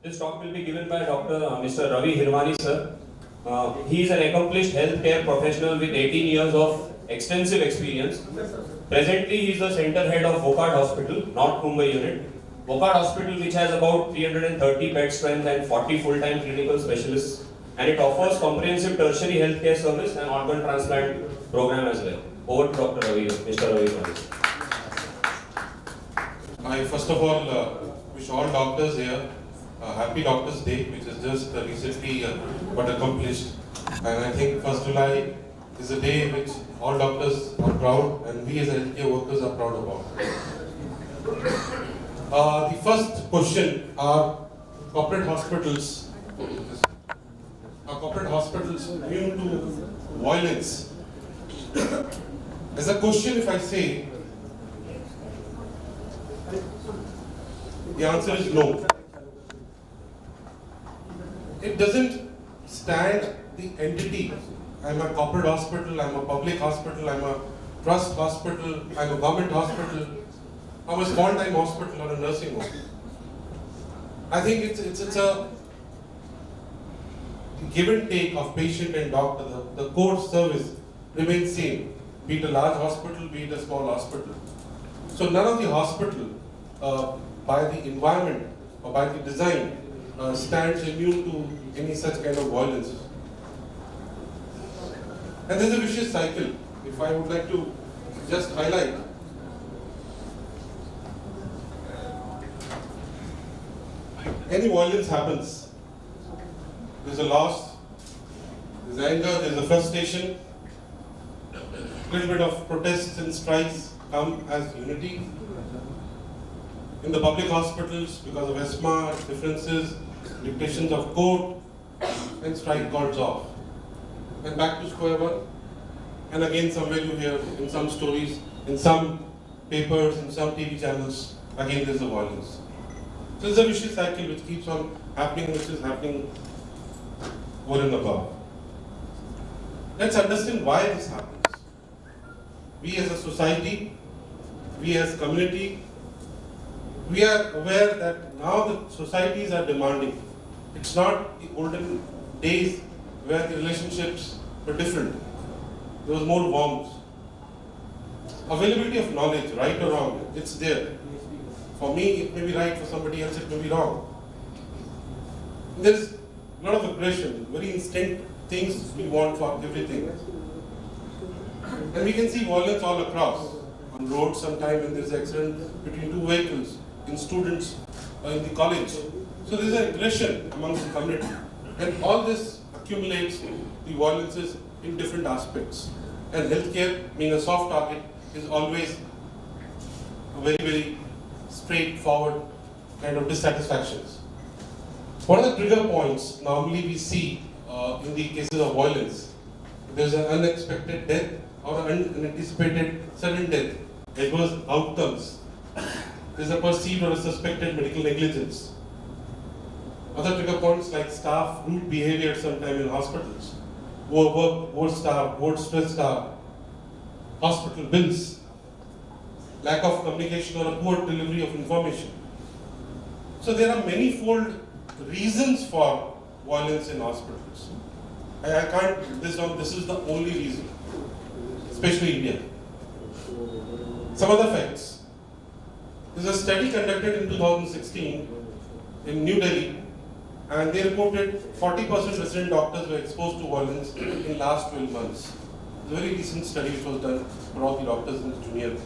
This talk will be given by Dr. Mr. Ravi Hirwani, sir. He is an accomplished healthcare professional with 18 years of extensive experience. Presently, he is the center head of Wockhardt Hospital, North Mumbai unit. Wockhardt Hospital, which has about 330 bed strength and 40 full-time clinical specialists, and it offers comprehensive tertiary healthcare service and organ transplant program as well. Over to Dr. Ravi, Mr. Ravi Hirwani. I first of all wish all doctors here a happy Doctors' Day, which is just recently but accomplished. And I think 1st July is a day which all doctors are proud and we as healthcare workers are proud about. The first question are corporate hospitals immune to violence? As a question, if I say, the answer is no. It doesn't stand the entity. I'm a corporate hospital, I'm a public hospital, I'm a trust hospital, I'm a government hospital, I'm a small-time hospital or a nursing home. I think it's a give and take of patient and doctor. The core service remains same, be it a large hospital, be it a small hospital. So none of the hospital, by the environment or by the design, stands immune to any such kind of violence. And there's a vicious cycle. If I would like to just highlight, any violence happens, there's a loss, there's anger, there's a frustration, a little bit of protests and strikes come as unity. In the public hospitals, because of asthma, differences, dictations of court, and strike calls off. And back to square one. And again, somewhere you hear in some stories, in some papers, in some TV channels, again there's a violence. So it's a vicious cycle which keeps on happening, which is happening over and above. Let's understand why this happens. We as a society, we as community, we are aware that now the societies are demanding. It's not the olden days where the relationships were different. There was more warmth. Availability of knowledge, right or wrong, it's there. For me, it may be right, for somebody else, it may be wrong. There's a lot of aggression, very instant things we want for everything. And we can see violence all across. On roads, sometimes when there's an accident between two vehicles, in students, in the college. So there's an aggression amongst the community. And all this accumulates the violences in different aspects. And healthcare, being a soft target, is always a very, very straightforward kind of dissatisfactions. What are the trigger points normally we see in the cases of violence? There's an unexpected death or an unanticipated sudden death, adverse outcomes. There's a perceived or a suspected medical negligence. Other trigger points like staff rude behavior sometimes in hospitals, overwork, overstaff, overstressed staff, hospital bills, lack of communication or a poor delivery of information. So there are manifold reasons for violence in hospitals. I can't, this is the only reason, especially India. Some other facts. There's a study conducted in 2016 in New Delhi, and they reported 40% resident doctors were exposed to violence in last 12 months. It's a very recent study which was done for all the doctors in the junior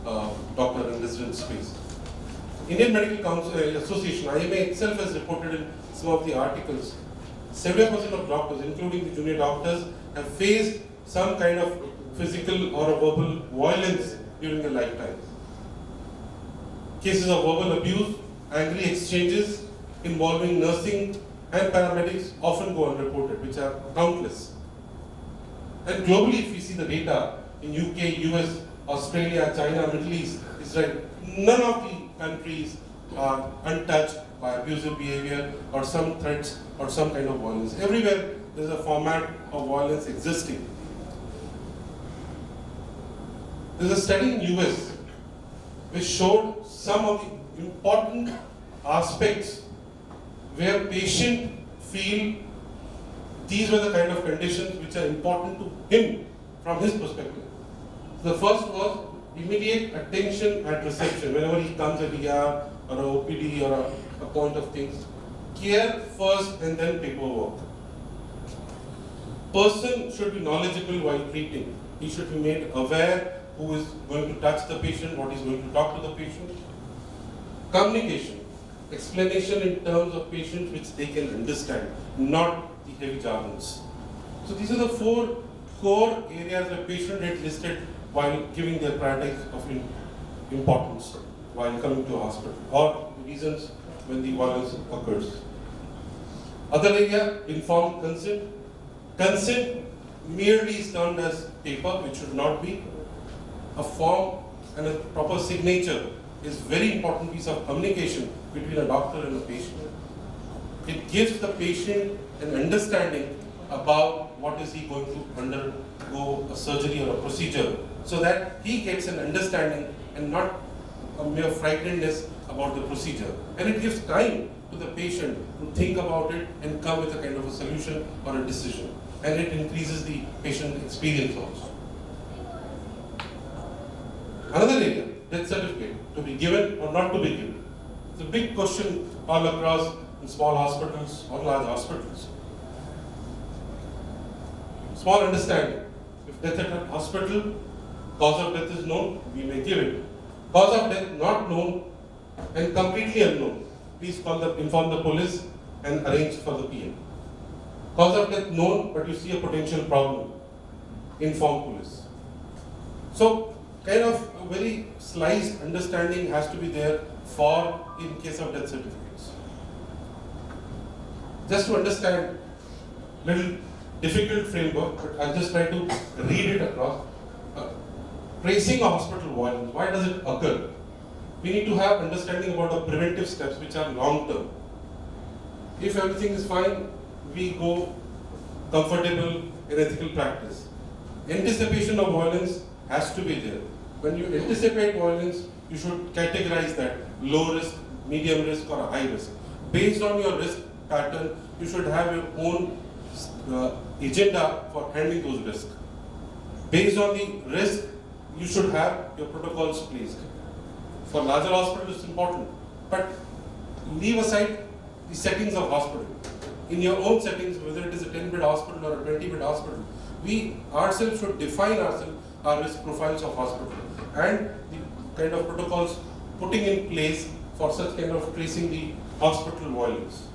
doctor and resident space. Indian Medical Council Association, IMA itself has reported in some of the articles, 70% of doctors, including the junior doctors, have faced some kind of physical or verbal violence during their lifetime. Cases of verbal abuse, angry exchanges involving nursing and paramedics often go unreported, which are countless. And globally, if we see the data in UK, US, Australia, China, Middle East, Israel, none of the countries are untouched by abusive behavior or some threats or some kind of violence. Everywhere there is a format of violence existing. There is a study in US which showed some of the important aspects where patient feel these were the kind of conditions which are important to him from his perspective. The first was immediate attention at reception. Whenever he comes at ER or a OPD or a point of things, care first and then paperwork. Person should be knowledgeable while treating. He should be made aware who is going to touch the patient, what is going to talk to the patient. Communication, explanation in terms of patients which they can understand, not the heavy jargons. So these are the 4 core areas where patient had listed while giving their priorities of importance while coming to a hospital, or reasons when the violence occurs. Other area, informed consent. Consent merely is termed as paper, which should not be. A form and a proper signature is very important piece of communication between a doctor and a patient. It gives the patient an understanding about what is he going to undergo a surgery or a procedure, so that he gets an understanding and not a mere frightenedness about the procedure. And it gives time to the patient to think about it and come with a kind of a solution or a decision. And it increases the patient experience also. Another area, death certificate, to be given or not to be given. It's a big question all across in small hospitals or large hospitals. Small understanding. If death at a hospital, cause of death is known, we may give it. Cause of death not known and completely unknown, please inform the police and arrange for the PM. Cause of death known, but you see a potential problem, inform police. So, kind of a very sliced understanding has to be there for in case of death certificates. Just to understand, little difficult framework, but I'll just try to read it across. Tracing a hospital violence, why does it occur? We need to have understanding about the preventive steps which are long term. If everything is fine, we go comfortable in ethical practice. Anticipation of violence has to be there. When you anticipate violence, you should categorize that low risk, medium risk or a high risk. Based on your risk pattern, you should have your own agenda for handling those risks. Based on the risk, you should have your protocols placed. For larger hospitals, it's important. But leave aside the settings of hospital. In your own settings, whether it is a 10-bed hospital or a 20-bed hospital, we ourselves should define our risk profiles of hospital and the kind of protocols putting in place for such kind of tracing the hospital violence.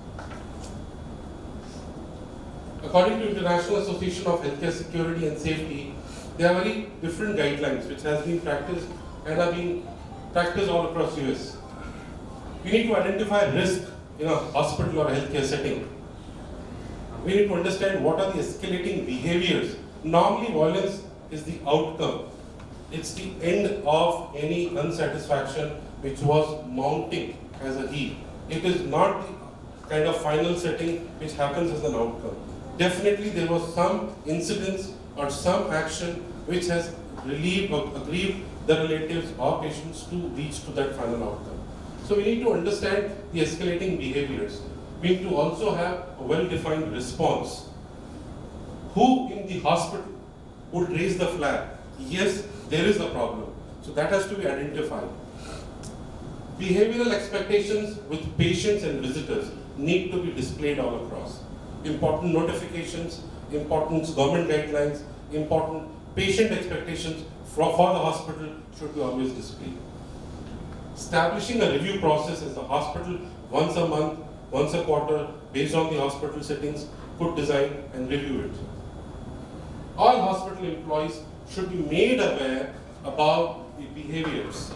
According to International Association of Healthcare Security and Safety, there are very different guidelines which has been practiced and are being practiced all across US. We need to identify risk in a hospital or a healthcare setting. We need to understand what are the escalating behaviors. Normally violence is the outcome. It's the end of any unsatisfaction which was mounting as a heat. It is not the kind of final setting which happens as an outcome. Definitely there was some incidents or some action which has relieved or aggrieved the relatives or patients to reach to that final outcome. So we need to understand the escalating behaviors. We need to also have a well-defined response. Who in the hospital would raise the flag? Yes, there is a problem. So that has to be identified. Behavioral expectations with patients and visitors need to be displayed all across. Important notifications, important government guidelines, important patient expectations for the hospital should be always displayed. Establishing a review process as the hospital once a month, once a quarter, based on the hospital settings, could design and review it. All hospital employees should be made aware about the behaviors,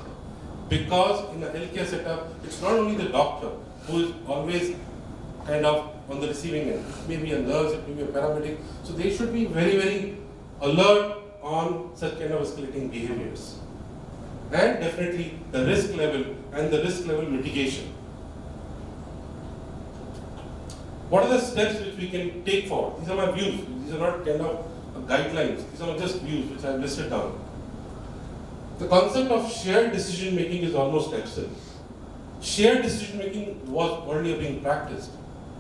because in a healthcare setup, it's not only the doctor who is always kind of on the receiving end. It may be a nurse, it may be a paramedic. So they should be very, very alert on such kind of escalating behaviors. And definitely the risk level and the risk level mitigation. What are the steps which we can take forward? These are my views. These are not kind of guidelines. These are just views which I have listed down. The concept of shared decision making is almost absent. Shared decision making was already being practiced.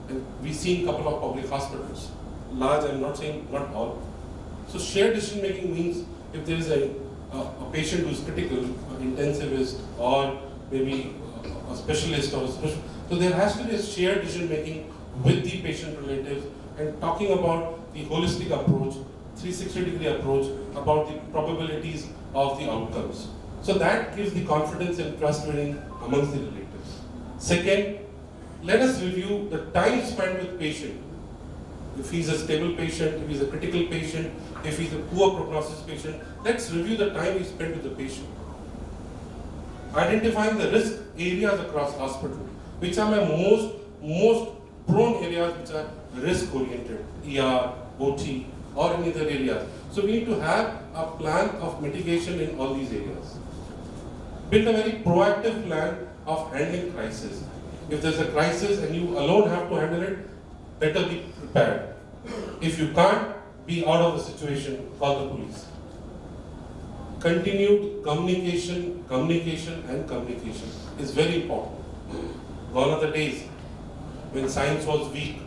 and we've seen a couple of public hospitals. Large, I'm not saying not all. So shared decision making means if there is a patient who's critical, an intensivist, or maybe a specialist or a special, so there has to be a shared decision making with the patient relatives and talking about the holistic approach, 360-degree approach about the probabilities of the outcomes. So that gives the confidence and trust winning amongst the relatives. Second, let us review the time spent with patient. If he's a stable patient, if he's a critical patient, if he's a poor prognosis patient, let's review the time we spend with the patient. Identifying the risk areas across hospital, which are my most prone areas which are risk oriented, ER, OT, or any other areas. So we need to have a plan of mitigation in all these areas. Build a very proactive plan of handling crisis. If there's a crisis and you alone have to handle it, better be prepared. If you can't, be out of the situation, call the police. Continued communication is very important. Gone are the days when science was weak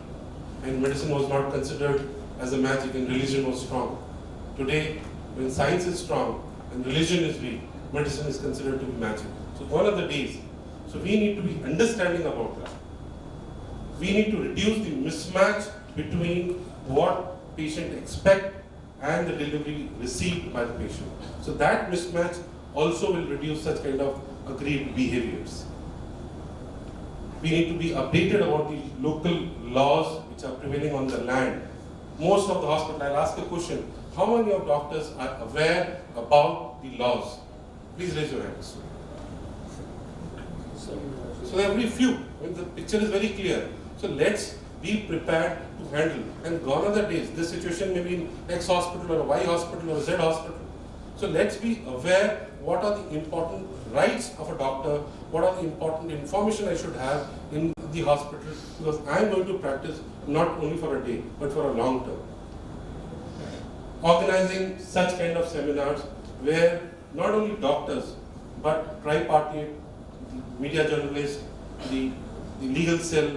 and medicine was not considered as a magic and religion was strong. Today, when science is strong and religion is weak, medicine is considered to be magic. So gone are the days. So we need to be understanding about that. We need to reduce the mismatch between what patient expect and the delivery received by the patient. So that mismatch also will reduce such kind of aggrieved behaviors. We need to be updated about the local laws which are prevailing on the land. Most of the hospitals, I'll ask a question, how many of doctors are aware about the laws? Please raise your hands. So there are very few. The picture is very clear. So let's be prepared to handle. And gone are the days. This situation may be in X hospital or Y hospital or Z hospital. So let's be aware what are the important rights of a doctor, what are the important information I should have in the hospital, because I am going to practice not only for a day, but for a long term. Organizing such kind of seminars where not only doctors, but tripartite, media journalists, the legal cell,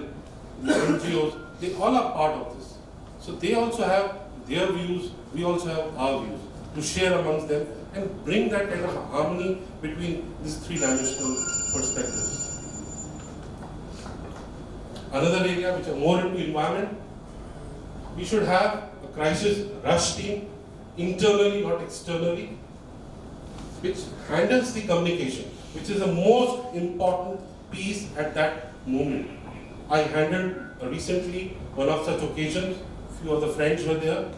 the NGOs, they all are part of this. So they also have their views, we also have our views to share amongst them and bring that kind of harmony between these three-dimensional perspectives. Another area which are more into environment, we should have a crisis rush team, internally, not externally, which handles the communication, which is the most important piece at that moment. I handled recently one of such occasions, few of the friends were there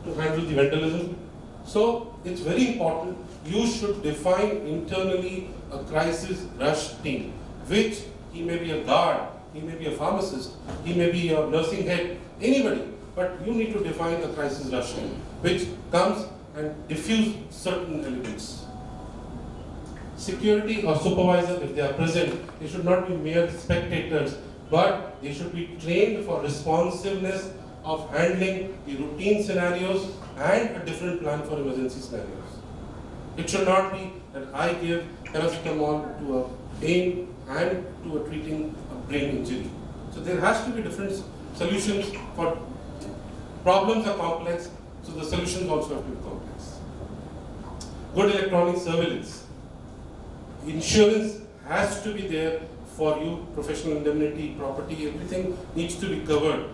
to handle the vandalism. So it's very important, you should define internally a crisis rush team, which he may be a guard, he may be a pharmacist, he may be a nursing head, anybody, but you need to define a crisis rush team, which comes and diffuse certain elements. Security or supervisor, if they are present, they should not be mere spectators, but they should be trained for responsiveness of handling the routine scenarios and a different plan for emergency scenarios. It should not be that I give paracetamol to a pain and to a treating a brain injury. So there has to be different solutions for problems are complex, so the solutions also have to be complex. Good electronic surveillance. Insurance has to be there for you, professional indemnity, property, everything needs to be covered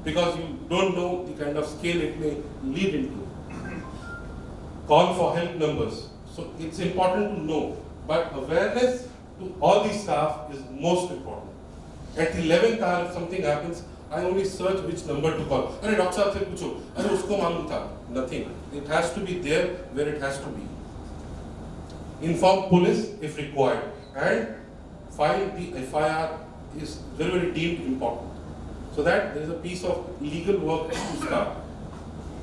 because you don't know the kind of scale it may lead into. Call for help numbers. So it's important to know, but awareness to all these staff is most important. At the 11th hour, if something happens, I only search which number to call. Arey doctor saab se pucho, arey usko malum tha. Nothing. It has to be there where it has to be. Inform police if required and file the FIR is very, very deemed important. So that there is a piece of legal work to start.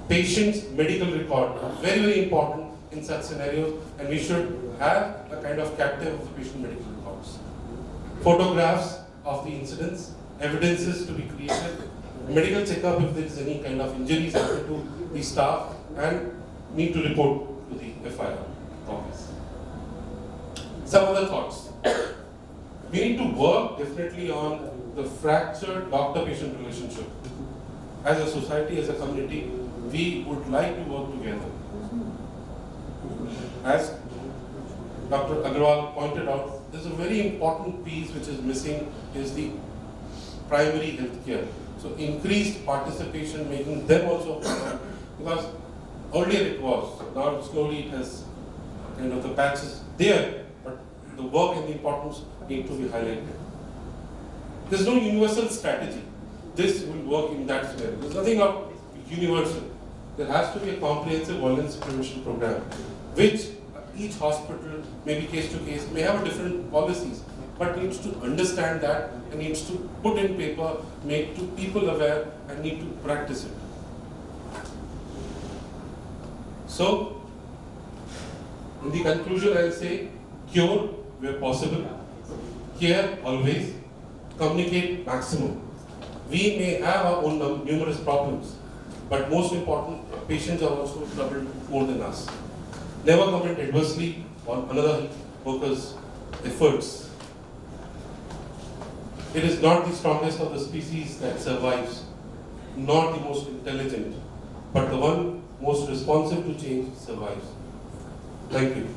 Patient's medical record, very, very important in such scenarios, and we should have a kind of captive of the patient medical records. Photographs of the incidents, evidences to be created, medical checkup if there is any kind of injuries happened to the staff, and need to report to the FIR office. Some other thoughts. We need to work definitely on the fractured doctor-patient relationship. As a society, as a community, we would like to work together. As Dr. Agrawal pointed out, there's a very important piece which is missing is the primary health care. So increased participation, making them also, because earlier it was, now slowly it has, the patch is there, but the work and the importance need to be highlighted. There's no universal strategy. This will work in that scenario. There's nothing of universal. There has to be a comprehensive violence prevention program, which each hospital, maybe case to case, may have a different policies, but needs to understand that and needs to put in paper, make to people aware, and need to practice it. So, in the conclusion, I'll say cure where possible, care always, communicate maximum. We may have our own numerous problems, but most important, patients are also troubled more than us. Never comment adversely on another worker's efforts. It is not the strongest of the species that survives, not the most intelligent, but the one most responsive to change survives. Thank you.